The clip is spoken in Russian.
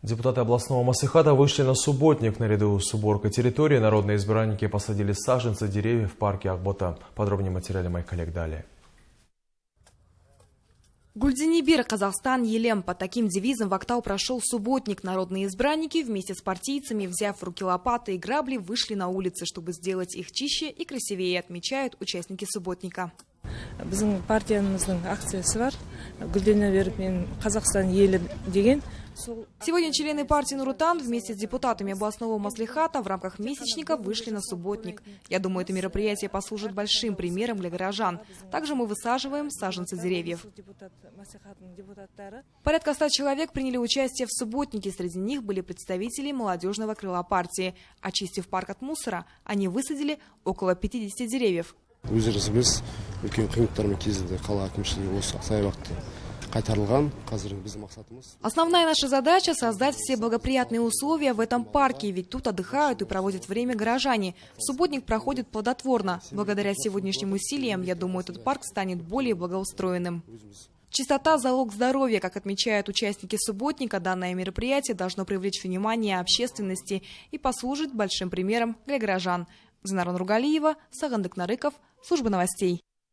Депутаты областного маслихата вышли на субботник. Наряду с уборкой территории народные избранники посадили саженцы деревьев в парке Ахбота. Подробнее материалы моих коллег далее. Гульденибир, Казахстан, Елем. Под таким девизом в Актау прошел субботник. Народные избранники вместе с партийцами, взяв в руки лопаты и грабли, вышли на улицы, чтобы сделать их чище и красивее, отмечают участники субботника. Біздің партиямыздың акциясы бар. Гүлденибир мен Казахстан елі деген. Сегодня члены партии Нуротан вместе с депутатами областного маслихата в рамках месячника вышли на субботник. Я думаю, это мероприятие послужит большим примером для горожан. Также мы высаживаем саженцы деревьев. Порядка 100 человек приняли участие в субботнике. Среди них были представители молодежного крыла партии. Очистив парк от мусора, они высадили около 50 деревьев. Основная наша задача – создать все благоприятные условия в этом парке, ведь тут отдыхают и проводят время горожане. Субботник проходит плодотворно. Благодаря сегодняшним усилиям, я думаю, этот парк станет более благоустроенным. Чистота – залог здоровья. Как отмечают участники субботника, данное мероприятие должно привлечь внимание общественности и послужить большим примером для горожан. Занара Нургалиева, Сагандык Нарыков, служба новостей.